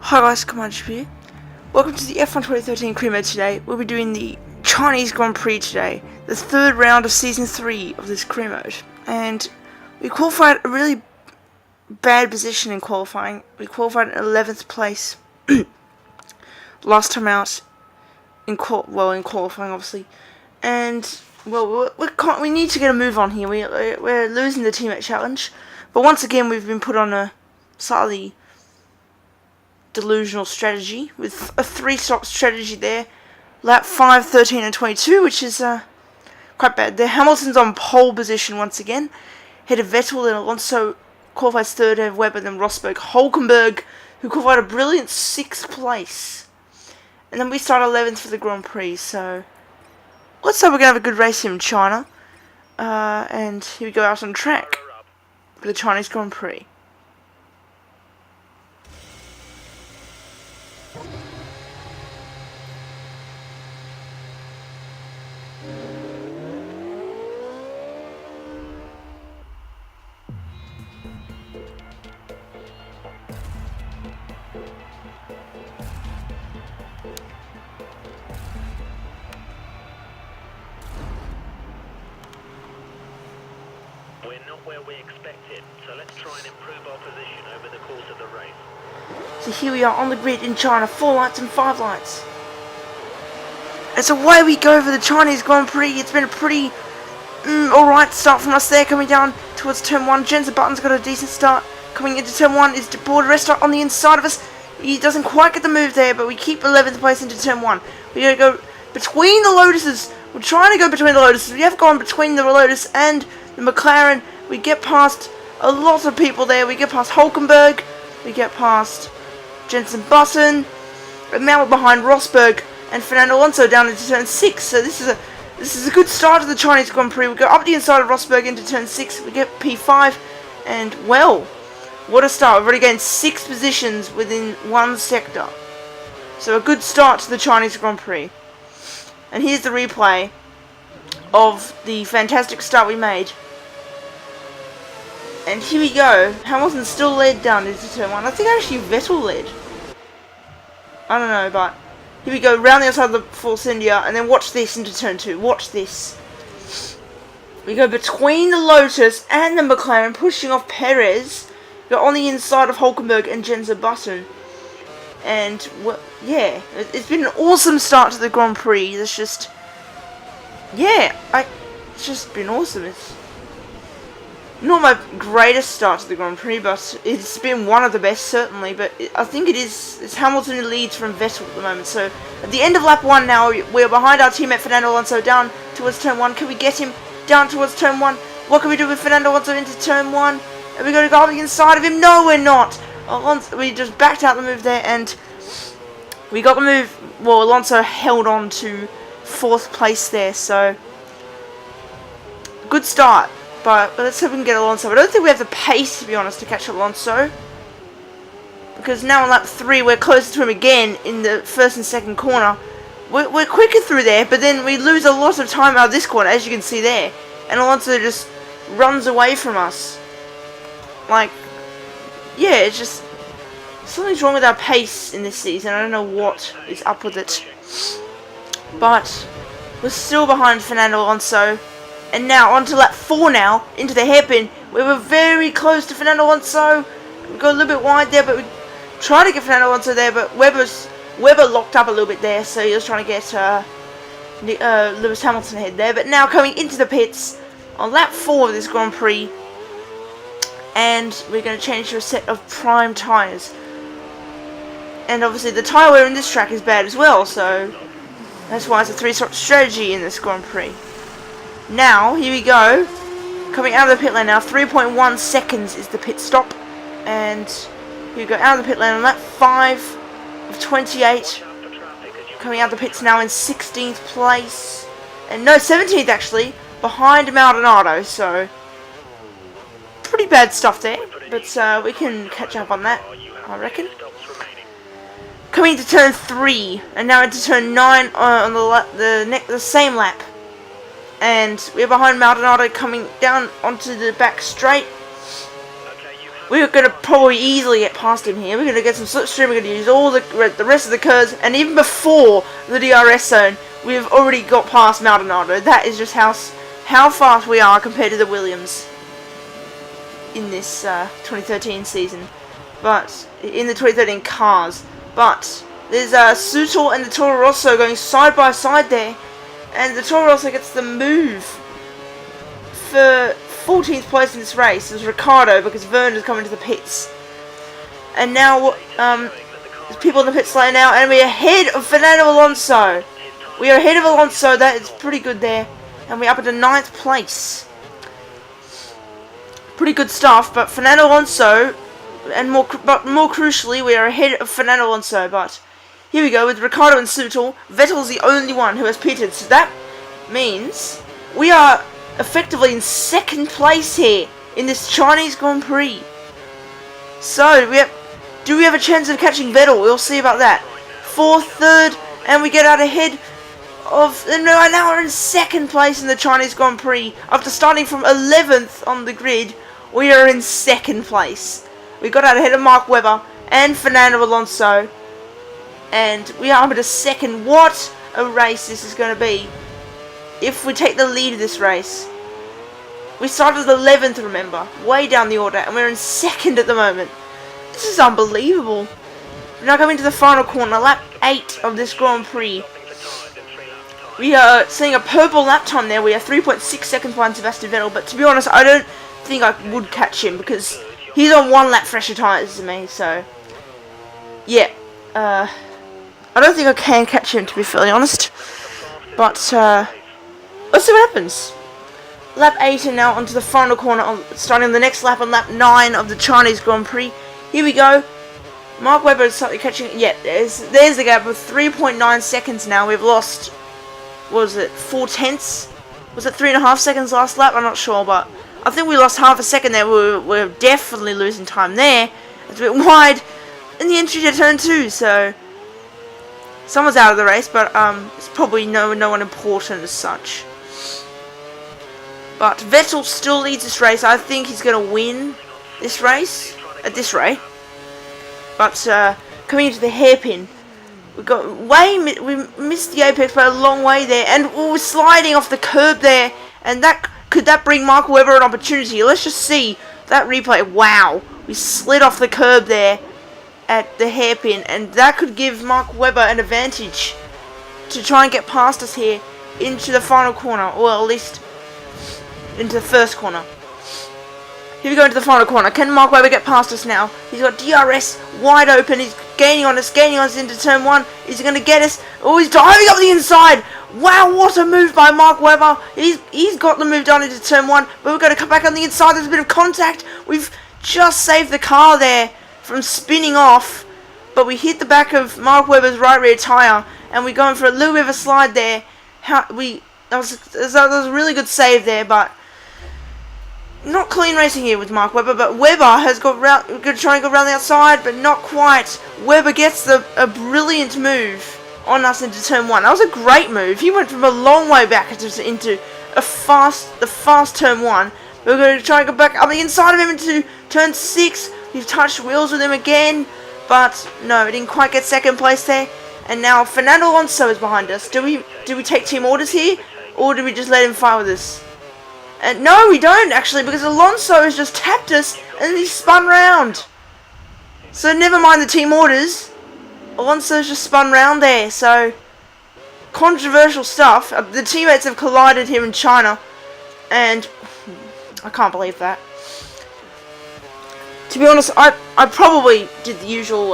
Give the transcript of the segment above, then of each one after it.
Hi guys, CombinedYoutuber. Welcome to the F1 2013 Crew Mode today. We'll be doing the Chinese Grand Prix today, the third round of Season 3 of this Crew Mode. And we qualified a really bad position in qualifying. We qualified in 11th place last time out, in qualifying obviously. And, well, we need to get a move on here. We're losing the teammate challenge. But once again, we've been put on a slightly delusional strategy with a 3-stop strategy there. Lap 5, 13 and 22, which is quite bad. The Hamilton's on pole position once again. Head of Vettel, then Alonso qualifies third, and Webber, then Rosberg. Hulkenberg, who qualified a brilliant 6th place. And then we start 11th for the Grand Prix, so let's hope we're going to have a good race here in China. And here we go out on track for the Chinese Grand Prix. We're not where we expected, so let's try and improve our position over the course of the race. So here we are on the grid in China, 4 lights and 5 lights. And so away we go for the Chinese Grand Prix. It's been a pretty alright start from us there, coming down towards turn 1. Jensen Button's got a decent start. Coming into turn 1 is Border Restaurant on the inside of us. He doesn't quite get the move there, but we keep 11th place into turn 1. We're going to go between the Lotuses. We're trying to go between the Lotuses. We have gone between the Lotus and the McLaren. We get past a lot of people there. We get past Hulkenberg. We get past Jensen Button. And now we're behind Rosberg and Fernando Alonso down into turn 6. So this is a good start to the Chinese Grand Prix. We go up the inside of Rosberg into turn 6. We get P5. And, well, what a start. We've already gained 6 positions within 1 sector. So a good start to the Chinese Grand Prix. And here's the replay of the fantastic start we made. And here we go. Hamilton still led down into turn 1. I think actually Vettel led. I don't know, but here we go. Round the outside of the Force India. And then watch this into turn 2. Watch this. We go between the Lotus and the McLaren, pushing off Perez. We go on the inside of Hulkenberg and Jensen Button. And, well, yeah. It's been an awesome start to the Grand Prix. It's just... yeah, it's just been awesome. It's not my greatest start to the Grand Prix, but it's been one of the best, certainly. But I think it's Hamilton who leads from Vettel at the moment. So at the end of lap 1 now, we're behind our teammate Fernando Alonso down towards turn 1. Can we get him down towards turn 1? What can we do with Fernando Alonso into turn 1? Are we going to go on the inside of him? No, we're not. Alonso, we just backed out the move there, and we got the move. Well, Alonso held on to 4th place there, so good start. But let's hope we can get Alonso. I don't think we have the pace, to be honest, to catch Alonso, because now on lap 3 we're closer to him again in the 1st and 2nd corner. We're quicker through there, but then we lose a lot of time out of this corner, as you can see there, and Alonso just runs away from us. Like, yeah, it's just something's wrong with our pace in this season. I don't know what is up with it, but we're still behind Fernando Alonso. And now on to lap 4 now, into the hairpin. We were very close to Fernando Alonso. We got a little bit wide there, but we tried to get Fernando Alonso there, but Webber locked up a little bit there, so he was trying to get Lewis Hamilton ahead there. But now coming into the pits on lap 4 of this Grand Prix, and we're going to change to a set of prime tyres. And obviously the tyre wear in this track is bad as well, so that's why it's a 3-stop strategy in this Grand Prix. Now, here we go. Coming out of the pit lane now. 3.1 seconds is the pit stop. And here we go out of the pit lane on lap 5 of 28. Coming out of the pits now in 16th place. And no, 17th actually. Behind Maldonado. So, pretty bad stuff there. But we can catch up on that, I reckon. Coming into turn 3. And now into turn 9 on the same lap. And we're behind Maldonado coming down onto the back straight. we're going to probably easily get past him here. We're going to get some slipstream. We're going to use all the rest of the curves, and even before the DRS zone, we've already got past Maldonado. That is just how fast we are compared to the Williams in this 2013 season, but in the 2013 cars. But there's Sutil and the Toro Rosso going side by side there, and the Toro Rosso gets the move for 14th place in this race. It's Ricciardo because Verne is coming to the pits, and now there's people in the pits lane now, and we're ahead of Fernando Alonso. We are ahead of Alonso. That is pretty good there, and we're up into 9th place. Pretty good stuff, but Fernando Alonso, and more crucially, we are ahead of Fernando Alonso. But here we go with Ricciardo and Sutil. Vettel's the only one who has pitted, so that means we are effectively in 2nd place here in this Chinese Grand Prix. So do we have a chance of catching Vettel? We'll see about that. 4th, 3rd, and we get out ahead of. No, now we're in 2nd place in the Chinese Grand Prix. After starting from 11th on the grid, we are in 2nd place. We got out ahead of Mark Webber and Fernando Alonso, and we are up into 2nd. What a race this is going to be if we take the lead of this race. We started 11th, remember, way down the order, and we're in 2nd at the moment. This is unbelievable. We're now coming to the final corner, lap 8 of this Grand Prix. We are seeing a purple lap time there. We are 3.6 seconds behind Sebastian Vettel, but to be honest, I don't think I would catch him because he's on 1 lap fresher tyres than me, so yeah. I don't think I can catch him, to be fairly honest, but let's see what happens. Lap 8 and now onto the final corner, starting the next lap on lap 9 of the Chinese Grand Prix. Here we go. Mark Webber is slightly catching. Yeah, there's the gap of 3.9 seconds now. We've lost, what was it, 4/10? Was it 3.5 seconds last lap? I'm not sure, but I think we lost half a second there. We're definitely losing time there. It's a bit wide in the entry to turn 2, so someone's out of the race, but it's probably no one important as such. But Vettel still leads this race. I think he's going to win this race at this rate. But coming into the hairpin, we missed the apex by a long way there, and we were sliding off the curb there. And could that bring Mark Webber an opportunity? Let's just see that replay. Wow, we slid off the curb there at the hairpin, and that could give Mark Webber an advantage to try and get past us here into the final corner, or at least into the first corner. Here we go into the final corner. Can Mark Webber get past us now? He's got DRS wide open. He's gaining on us into turn 1. Is he going to get us? Oh, he's diving up the inside. Wow, what a move by Mark Webber. He's got the move done into turn 1, but we're going to come back on the inside. There's a bit of contact. We've just saved the car there from spinning off, but we hit the back of Mark Webber's right rear tyre, and we're going for a little bit of a slide there. That was a really good save there, but not clean racing here with Mark Webber. But Webber has got going to try and go around the outside, but not quite. Webber gets a brilliant move on us into turn 1. That was a great move. He went from a long way back into the fast turn 1. We're going to try and go back up the inside of him into turn 6. We've touched wheels with him again, but no, we didn't quite get 2nd place there. And now Fernando Alonso is behind us. Do we take team orders here, or do we just let him fight with us? And no, we don't actually, because Alonso has just tapped us and he spun round. So never mind the team orders. Alonso's just spun round there. So controversial stuff. The teammates have collided here in China, and I can't believe that. To be honest, I probably did the usual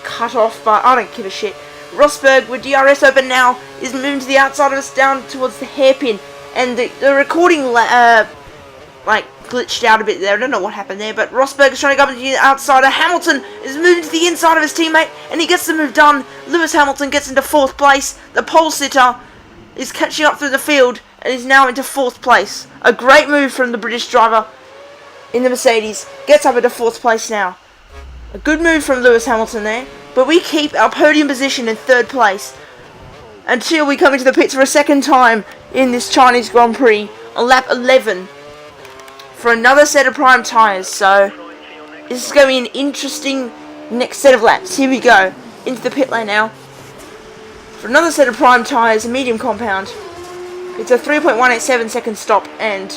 cut off, but I don't give a shit. Rosberg with DRS open now is moving to the outside of us down towards the hairpin, and the recording like glitched out a bit there. I don't know what happened there, but Rosberg is trying to go up to the outside. Hamilton is moving to the inside of his teammate, and he gets the move done. Lewis Hamilton gets into 4th place. The pole sitter is catching up through the field and is now into 4th place. A great move from the British driver in the Mercedes. Gets up into 4th place now. A good move from Lewis Hamilton there. But we keep our podium position in 3rd place until we come into the pits for a 2nd time in this Chinese Grand Prix on lap 11 for another set of prime tyres. So This is going to be an interesting next set of laps. Here we go. Into the pit lane now. For another set of prime tyres, a medium compound. It's a 3.187 second stop, and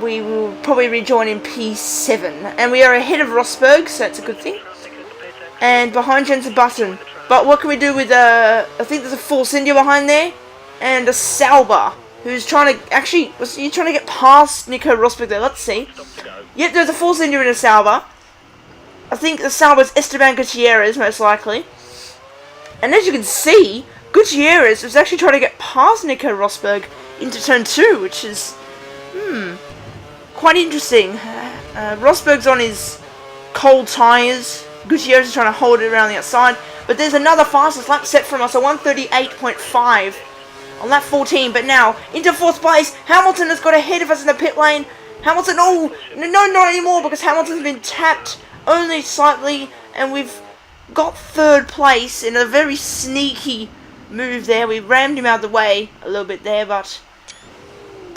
we will probably rejoin in P7. And we are ahead of Rosberg, so that's a good thing. And behind Jensen Button. But what can we do with I think there's a Force India behind there, and a Sauber, who's trying to actually was you trying to get past Nico Rosberg there? Let's see. Yep, there's a Force India and a Sauber. I think the Sauber's Esteban Gutierrez most likely. And as you can see, Gutierrez was actually trying to get past Nico Rosberg into turn 2, which is quite interesting. Rosberg's on his cold tyres. Gutierrez is trying to hold it around the outside. But there's another fastest lap set from us, a 138.5 on lap 14. But now, into 4th place, Hamilton has got ahead of us in the pit lane. Hamilton, oh, no, not anymore, because Hamilton's been tapped only slightly. And we've got 3rd place in a very sneaky move there. We rammed him out of the way a little bit there, but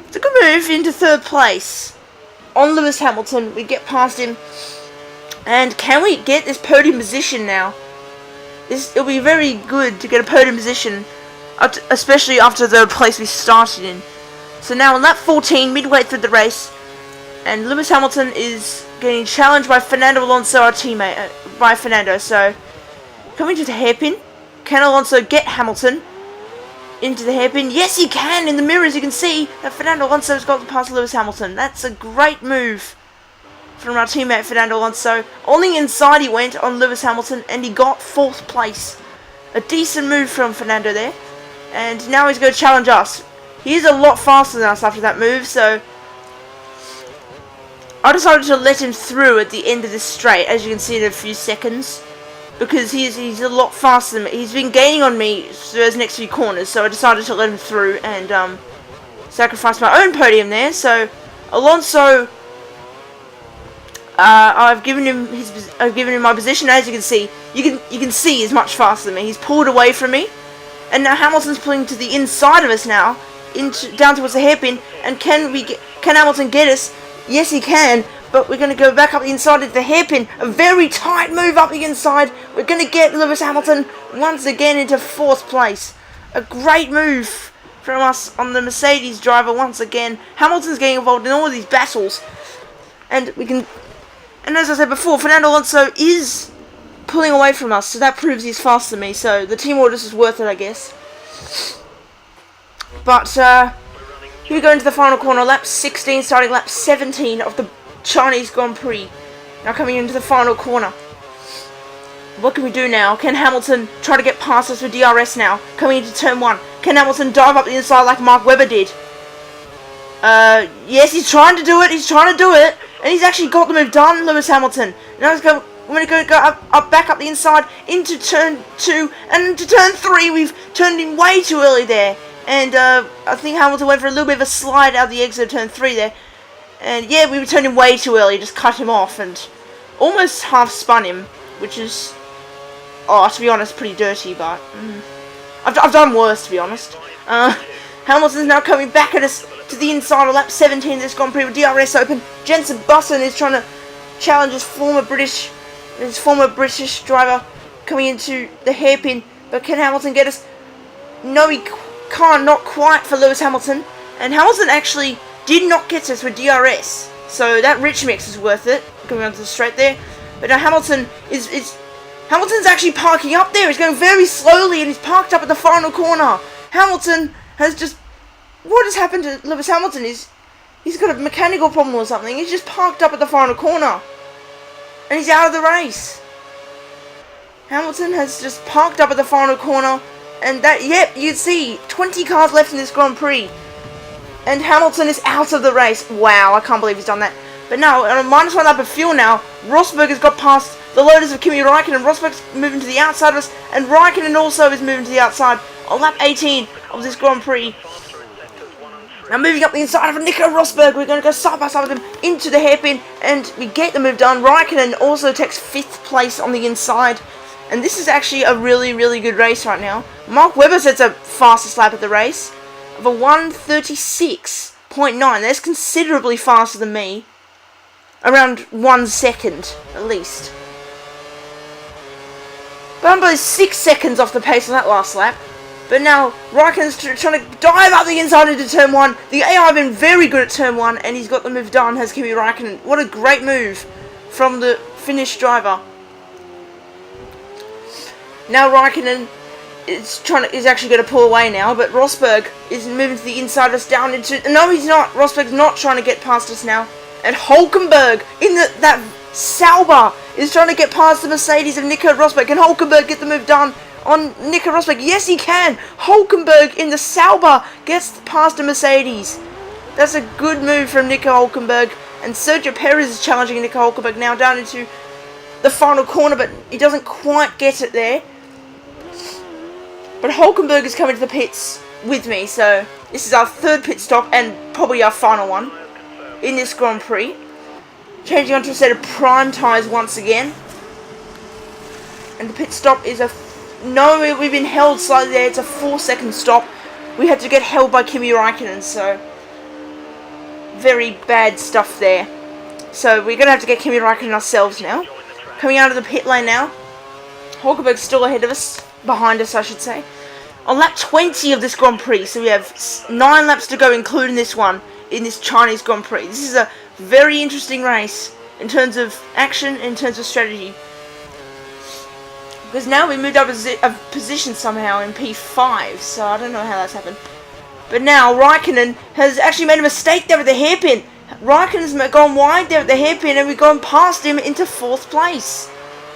it's a good move into 3rd place. On Lewis Hamilton, we get past him. And can we get this podium position now? It'll be very good to get a podium position, especially after the place we started in. So now on lap 14, midway through the race, and Lewis Hamilton is getting challenged by Fernando Alonso, our teammate, by Fernando. So coming to the hairpin, can Alonso get Hamilton into the hairpin? Yes, he can. In the mirrors, you can see that Fernando Alonso has got past Lewis Hamilton. That's a great move from our teammate Fernando Alonso. On the inside he went on Lewis Hamilton, and he got 4th place. A decent move from Fernando there. And now he's going to challenge us. He is a lot faster than us after that move, so I decided to let him through at the end of this straight, as you can see in a few seconds. Because he's a lot faster than me. He's been gaining on me through those next few corners, so I decided to let him through and sacrifice my own podium there. So Alonso, I've given him my position. As you can see, you can see he's much faster than me. He's pulled away from me, and now Hamilton's pulling to the inside of us now, down towards the hairpin. And can Hamilton get us? Yes, he can. But we're going to go back up the inside of the hairpin. A very tight move up the inside. We're going to get Lewis Hamilton once again into 4th place. A great move from us on the Mercedes driver once again. Hamilton's getting involved in all of these battles. And as I said before, Fernando Alonso is pulling away from us. So that proves he's faster than me. So the team orders is worth it, I guess. But here we go into the final corner. Lap 16, starting lap 17 of the Chinese Grand Prix. Now coming into the final corner. What can we do now? Can Hamilton try to get past us with DRS now? Coming into turn 1. Can Hamilton dive up the inside like Mark Webber did? Yes, he's trying to do it. He's trying to do it. And he's actually got the move done, Lewis Hamilton. Now we're going to go back up the inside into turn 2 and into turn 3. We've turned him way too early there. And I think Hamilton went for a little bit of a slide out the exit of turn 3 there. And yeah, we turned him way too early, just cut him off and almost half spun him, which is, to be honest, pretty dirty, but I've done worse, to be honest. Hamilton's now coming back at us to the inside of lap 17 of this Grand Prix with DRS open. Jensen Button is trying to challenge his former British driver coming into the hairpin, but can Hamilton get us? No, he can't, not quite for Lewis Hamilton. And Hamilton actually did not get us with DRS, so that rich mix is worth it. Coming onto the straight there, but now Hamilton's actually parking up there. He's going very slowly, and he's parked up at the final corner. Hamilton has just, what has happened to Lewis Hamilton? He's got a mechanical problem or something. He's just parked up at the final corner, and he's out of the race. Hamilton has just parked up at the final corner, and that, yep, you see 20 cars left in this Grand Prix. And Hamilton is out of the race. Wow, I can't believe he's done that. But now, on a -1 lap of fuel now, Rosberg has got past the Lotus of Kimi Raikkonen. Rosberg's moving to the outside of us, and Raikkonen also is moving to the outside on lap 18 of this Grand Prix. Now moving up the inside of Nico Rosberg, we're going to go side by side with him into the hairpin, and we get the move done. Raikkonen also takes 5th place on the inside. And this is actually a really, really good race right now. Mark Webber sets a fastest lap at the race of a 1:36.9. That's considerably faster than me. around 1 second at least. Bumbo is 6 seconds off the pace on that last lap. But now Raikkonen's trying to dive up the inside into turn 1. The AI have been very good at turn 1, and he's got the move done, has Kimi Raikkonen. What a great move from the Finnish driver. Now Raikkonen is actually going to pull away now, but Rosberg is moving to the inside of us down into... No, he's not. Rosberg's not trying to get past us now. And Hulkenberg in that Sauber is trying to get past the Mercedes of Nico Rosberg. Can Hulkenberg get the move done on Nico Rosberg? Yes, he can. Hulkenberg in the Sauber gets past the Mercedes. That's a good move from Nico Hulkenberg. And Sergio Perez is challenging Nico Hulkenberg now down into the final corner, but he doesn't quite get it there. But Hulkenberg is coming to the pits with me, so this is our third pit stop and probably our final one in this Grand Prix. Changing onto a set of prime tyres once again. And the pit stop is a... No, we've been held slightly there. It's a 4-second stop. We had to get held by Kimi Raikkonen, so... Very bad stuff there. So we're going to have to get Kimi Raikkonen ourselves now. Coming out of the pit lane now. Hulkenberg's still ahead of us. Behind us, I should say. On lap 20 of this Grand Prix. So we have 9 laps to go, including this one, in this Chinese Grand Prix. This is a very interesting race in terms of action, in terms of strategy. Because now we moved up a position somehow in P5, so I don't know how that's happened. But now Raikkonen has actually made a mistake there at the hairpin. Raikkonen's gone wide there at the hairpin, and we've gone past him into 4th place.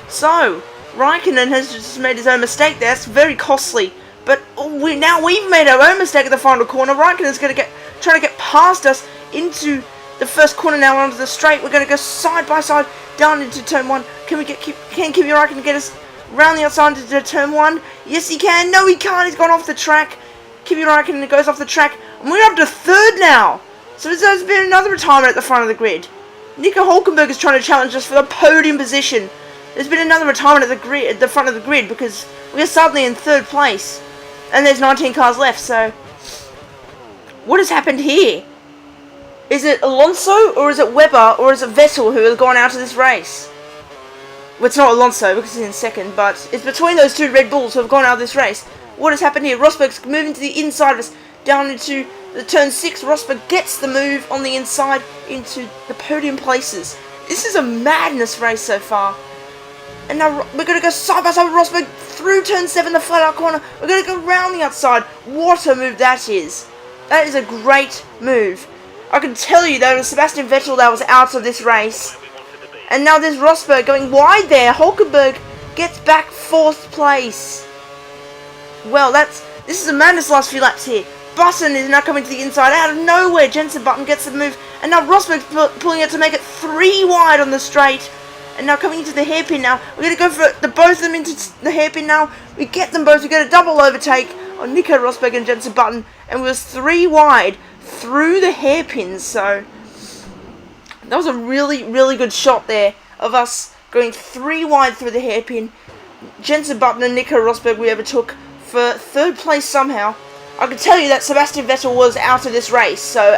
So Raikkonen has just made his own mistake there. That's very costly. But we've made our own mistake at the final corner. Raikkonen's going to trying to get past us into the first corner now onto the straight. We're going to go side by side down into turn 1. Can Kimi Raikkonen get us round the outside into turn 1? Yes, he can. No, he can't. He's gone off the track. Kimi Raikkonen goes off the track. And we're up to 3rd now. So there's been another retirement at the front of the grid. Nico Hulkenberg is trying to challenge us for the podium position. There's been another retirement at the front of the grid because we're suddenly in 3rd place. And there's 19 cars left, so... What has happened here? Is it Alonso, or is it Webber, or is it Vettel who has gone out of this race? Well, it's not Alonso because he's in 2nd, but it's between those 2 Red Bulls who have gone out of this race. What has happened here? Rosberg's moving to the inside of us, down into the turn 6. Rosberg gets the move on the inside into the podium places. This is a madness race so far. And now we're going to go side by side with Rosberg through turn 7, the flat out corner. We're going to go round the outside. What a move that is. That is a great move. I can tell you that it was Sebastian Vettel that was out of this race. And now there's Rosberg going wide there. Hulkenberg gets back 4th place. Well, this is a madness last few laps here. Button is now coming to the inside out of nowhere. Jensen Button gets the move. And now Rosberg's pulling it to make it 3 wide on the straight. And now coming into the hairpin now. We're going to go for both of them into the hairpin now. We get them both. We get a double overtake on Nico Rosberg and Jensen Button. And we was 3 wide through the hairpins. So that was a really, really good shot there of us going 3 wide through the hairpin. Jensen Button and Nico Rosberg we overtook for 3rd place somehow. I can tell you that Sebastian Vettel was out of this race. So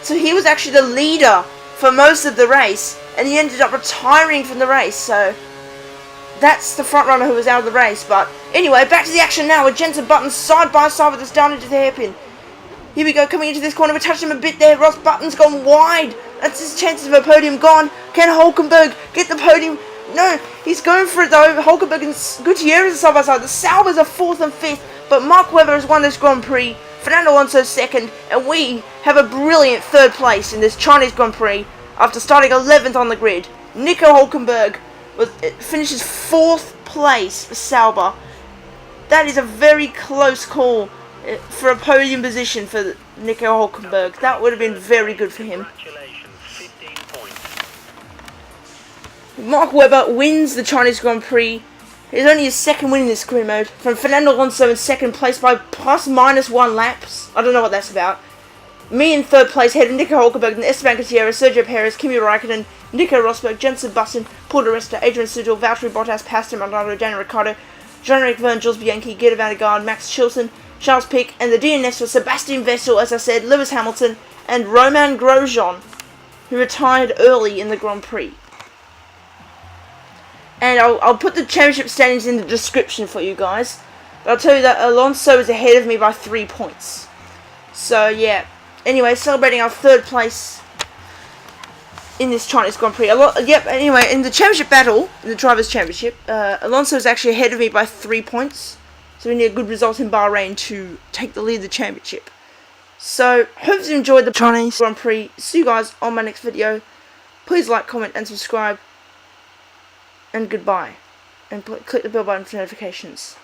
he was actually the leader for most of the race. And he ended up retiring from the race, so that's the front runner who was out of the race. But anyway, back to the action now with Jensen Button side by side with us down into the hairpin. Here we go, coming into this corner. We touched him a bit there. Ross Button's gone wide. That's his chances of a podium gone. Can Hulkenberg get the podium? No, he's going for it though. Hulkenberg and Gutierrez are side by side. The Saubers are 4th and 5th, but Mark Webber has won this Grand Prix. Fernando Alonso 2nd, and we have a brilliant 3rd place in this Chinese Grand Prix. After starting 11th on the grid, Nico Hulkenberg finishes 4th place for Sauber. That is a very close call for a podium position for Nico Hulkenberg. That would have been very good for him. Mark Webber wins the Chinese Grand Prix. It's only his 2nd win in this career mode. From Fernando Alonso in 2nd place by ±1 laps. I don't know what that's about. Me in 3rd place, heading Nico Hulkenberg, and Esteban Gutierrez, Sergio Perez, Kimi Raikkonen, Nico Rosberg, Jensen Button, Paul di Resta, Adrian Sutil, Valtteri Bottas, Pastor Maldonado, Daniel Ricciardo, Jean-Eric Verne, Jules Bianchi, Guido van der Garde, Max Chilton, Charles Pic, and the DNS for Sebastian Vettel, as I said, Lewis Hamilton, and Romain Grosjean. who retired early in the Grand Prix. And I'll put the championship standings in the description for you guys. But I'll tell you that Alonso is ahead of me by 3 points. So, yeah. Anyway, celebrating our 3rd place in this Chinese Grand Prix. Anyway, in the championship battle, in the Drivers' Championship, Alonso is actually ahead of me by 3 points. So we need a good result in Bahrain to take the lead of the championship. So, hope you enjoyed the Chinese Grand Prix. See you guys on my next video. Please like, comment, and subscribe. And goodbye. And click the bell button for notifications.